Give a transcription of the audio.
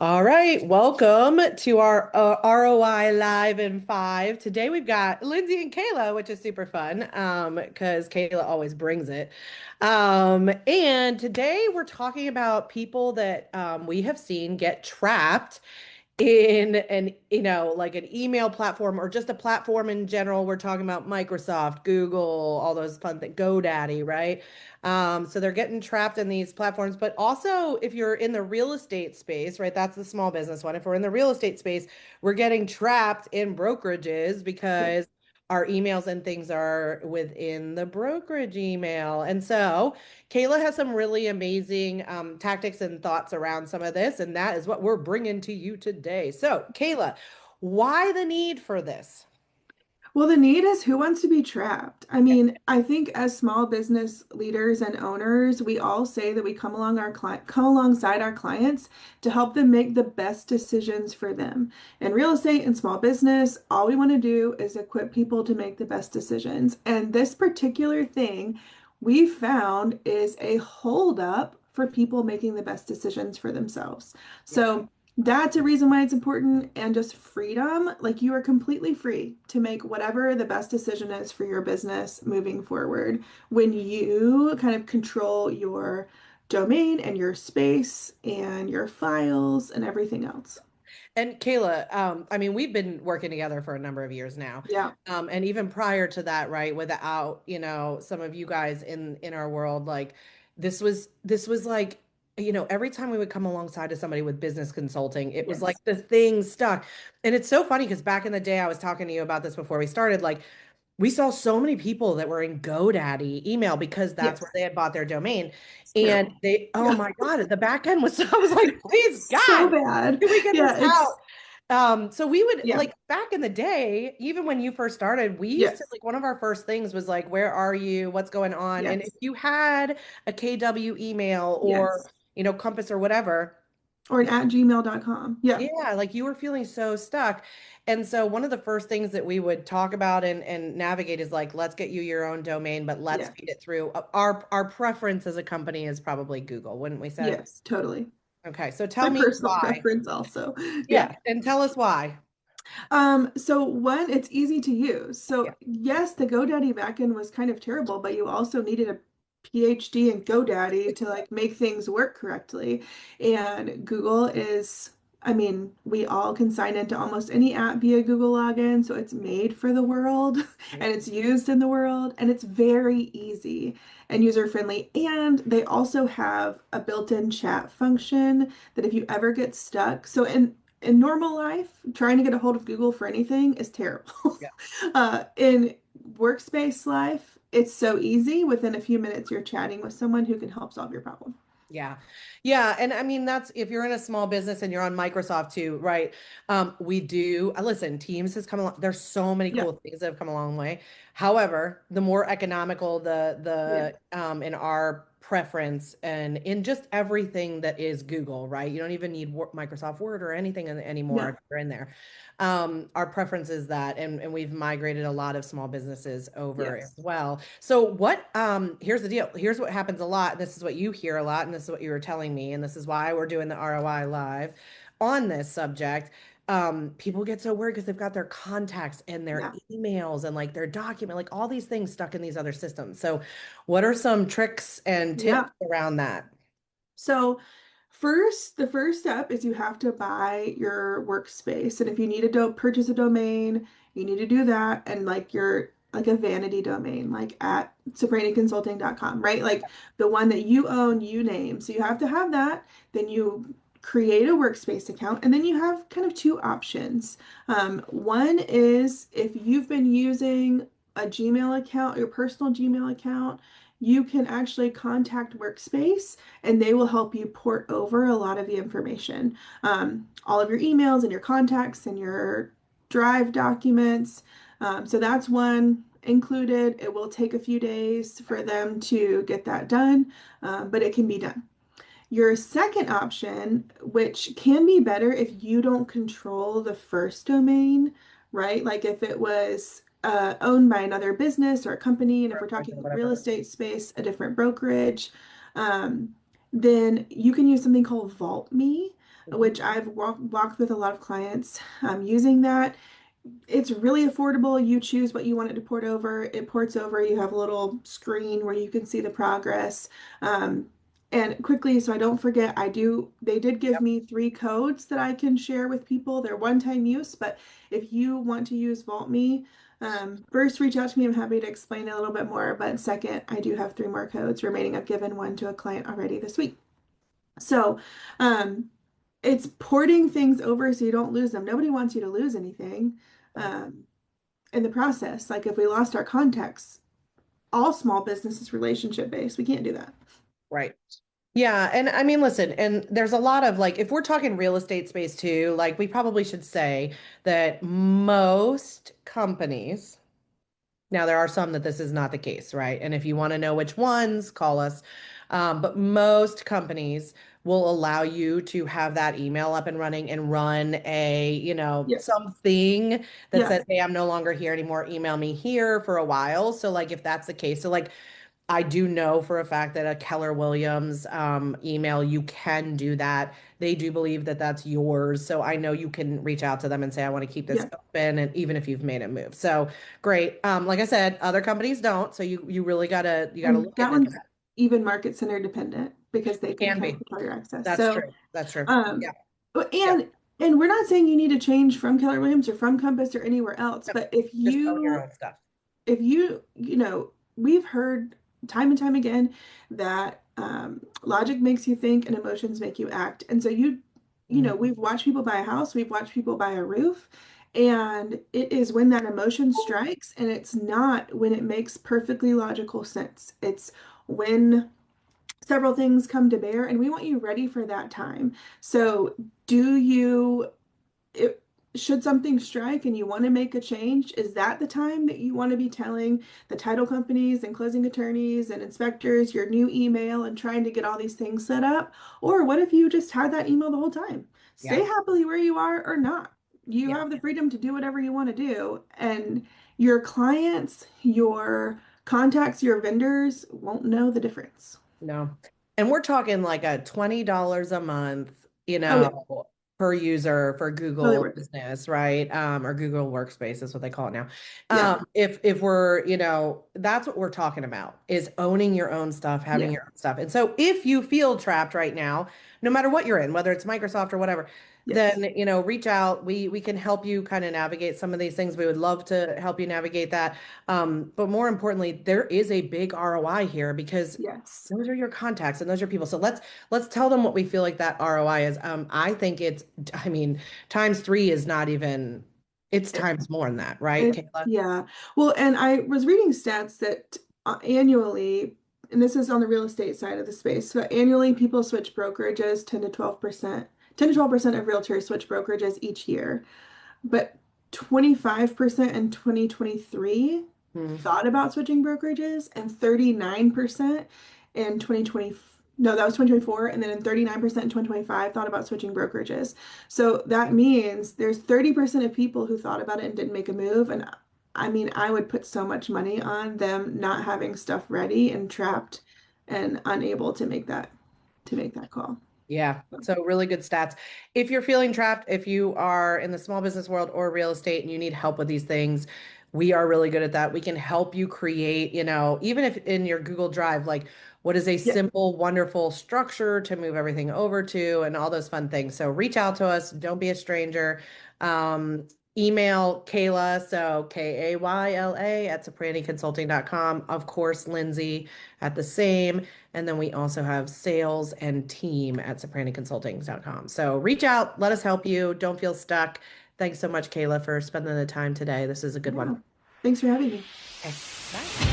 All right, welcome to our ROI Live in 5. Today we've got Lindsay and Kayla, which is super fun because Kayla always brings it. And today we're talking about people that we have seen get trapped in like an email platform or just a platform in general. We're talking about Microsoft, Google, all those fun things, GoDaddy, right? So they're getting trapped in these platforms. But also, if you're in the real estate space, right, that's the small business one. If we're in the real estate space, we're getting trapped in brokerages Yeah. because our emails and things are within the brokerage email. And so Kayla has some really amazing tactics and thoughts around some of this, and that is what we're bringing to you today. So, Kayla, why the need for this? Well, the need is who wants to be trapped? I think as small business leaders and owners, we all say that we come alongside our clients to help them make the best decisions for them. In real estate and small business, all we want to do is equip people to make the best decisions. And this particular thing we found is a holdup for people making the best decisions for themselves. Yeah. So that's a reason why it's important, and just freedom. Like, you are completely free to make whatever the best decision is for your business moving forward when you kind of control your domain and your space and your files and everything else. And Kayla, I mean, we've been working together for a number of years now. Yeah. And even prior to that, right, without, some of you guys in our world, like this was like, every time we would come alongside of somebody with business consulting, it was like Yes. the thing stuck. And it's so funny because back in the day, I was talking to you about this before we started, like we saw so many people that were in GoDaddy email because that's where Yes. they had bought their domain. It's And terrible. oh Yeah. my God, the back end was, I was like, please, So God, bad. can we get this Yeah, out? So we would yeah. like back in the day, even when you first started, we used to Yes. like one of our first things was like, where are you? What's going on? And if Yes. you had a KW email or, Yes. Compass or whatever, Or an at gmail.com. Yeah. yeah, like you were feeling so stuck. And so one of the first things that we would talk about and navigate is like, let's get you your own domain, but let's Yeah. feed it through. Our preference as a company is probably Google, wouldn't we say? Yes, totally. Okay, so My tell me personal why. preference also. Yeah. Yeah, and tell us why. So one, it's easy to use. Yeah. So yes, the GoDaddy backend was kind of terrible, but you also needed a PhD in GoDaddy to like make things work correctly. And Google is, we all can sign into almost any app via Google login, so it's made for the world and it's used in the world, and it's very easy and user friendly. And they also have a built-in chat function that if you ever get stuck, so in normal life, trying to get a hold of Google for anything is terrible. Yeah. In workspace life, it's so easy. Within a few minutes, you're chatting with someone who can help solve your problem. Yeah. Yeah. And I mean, that's if you're in a small business and you're on Microsoft too, right? We do, listen, Teams has come along. There's so many Yeah, cool things that have come a long way. However, the more economical yeah, in our preference and in just everything that is Google, right? You don't even need Microsoft Word or anything anymore if no, you're in there. Our preference is that, and we've migrated a lot of small businesses over as yes, well. So here's the deal. Here's what happens a lot, and this is what you hear a lot, and this is what you were telling me, and this is why we're doing the ROI live on this subject. People get so worried because they've got their contacts and their yeah, emails and like their document, like all these things stuck in these other systems. So what are some tricks and tips yeah. around that? So the first step is you have to buy your workspace. And if you need to purchase a domain, you need to do that. And like your like a vanity domain, like at sopraniconsulting.com, right? Like the one that you own, you name. So you have to have that. Then you create a workspace account, and then you have kind of two options. One is if you've been using a Gmail account, your personal Gmail account, you can actually contact Workspace and they will help you port over a lot of the information, all of your emails and your contacts and your Drive documents. So that's one included. It will take a few days for them to get that done, but it can be done. Your second option, which can be better if you don't control the first domain, right? Like if it was owned by another business or a company, and if we're Brokerage or talking real whatever. estate space, a different brokerage, um, then you can use something called Vault Me. Mhm. which I've walked with a lot of clients using that. It's really affordable. You choose what you want it to port over. It ports over. You have a little screen where you can see the progress. Um, and quickly, so I don't forget, they did give Yep. me 3 codes that I can share with people. They're one-time use, but if you want to use VaultMe, first reach out to me. I'm happy to explain it a little bit more. But second, I do have 3 more codes remaining. I've given one to a client already this week. So, um, it's porting things over so you don't lose them. Nobody wants you to lose anything Right. um, in the process. Like if we lost our contacts, all small business is relationship based. We can't do that. Right. Yeah, and I mean, listen, and there's a lot of like, if we're talking real estate space too, like we probably should say that most companies, now there are some that this is not the case, right? And if you want to know which ones, call us. But most companies will allow you to have that email up and running and run a, Yeah. something that Yeah. says, hey, I'm no longer here anymore. Email me here for a while. So like if that's the case, so like I do know for a fact that a Keller Williams email, you can do that. They do believe that that's yours. So I know you can reach out to them and say, I want to keep this Yeah. open. And even if you've made a move. So great. Like I said, other companies don't. So you really gotta And look that into one's that. even market center dependent because they can Can account be. for all your access. That's So, true. That's true. Yeah. um, Yeah. and we're not saying you need to change from Keller Williams or from Compass or anywhere else, No, but just own your own stuff. if you, we've heard time and time again that logic makes you think and emotions make you act. And so Mm, we've watched people buy a house, we've watched people buy a roof, and it is when that emotion strikes, and it's not when it makes perfectly logical sense. It's when several things come to bear, and we want you ready for that time. yeah. So, do you it, should something strike and you want to make a change, is that the time that you want to be telling the title companies and closing attorneys and inspectors your new email and trying to get all these things set up? Or what if you just had that email the whole time? Stay Yeah. happily where you are or not. You Yeah. have the freedom to do whatever you want to do, and your clients, your contacts, your vendors won't know the difference. No. And we're talking like a $20 a month, Oh yeah, per user for totally Google worth it. Business, right? Or Google Workspace is what they call it now. Yeah, If we're, that's what we're talking about is owning your own stuff, having yeah, your own stuff. And so if you feel trapped right now, no matter what you're in, whether it's Microsoft or whatever, yes, then, reach out. We can help you kind of navigate some of these things. We would love to help you navigate that. But more importantly, there is a big ROI here because yes. those are your contacts and those are people. So let's tell them what we feel like that ROI is. I think I mean, times three is not even, it's times more than that, right, Kayla? Yeah. Well, and I was reading stats that annually, and this is on the real estate side of the space, so annually people switch brokerages 10 to 12%. 10 to 12% of realtors switch brokerages each year, but 25% in 2023 Hmm. thought about switching brokerages, and 39% in 2020. No, that was 2024. And then in 39% in 2025 thought about switching brokerages. So that means there's 30% of people who thought about it and didn't make a move. And I mean, I would put so much money on them not having stuff ready and trapped and unable to make that call. Yeah. So really good stats. If you're feeling trapped, if you are in the small business world or real estate and you need help with these things, we are really good at that. We can help you create, even if in your Google Drive, like what is a Yeah. simple, wonderful structure to move everything over to and all those fun things. So reach out to us. Don't be a stranger. Um, Email Kayla, so Kayla at sopraniconsulting.com. Of course, Lindsay at the same. And then we also have sales and team at sopraniconsulting.com. So reach out, let us help you. Don't feel stuck. Thanks so much, Kayla, for spending the time today. This is a good one. Yeah. Thanks for having me. Okay, bye.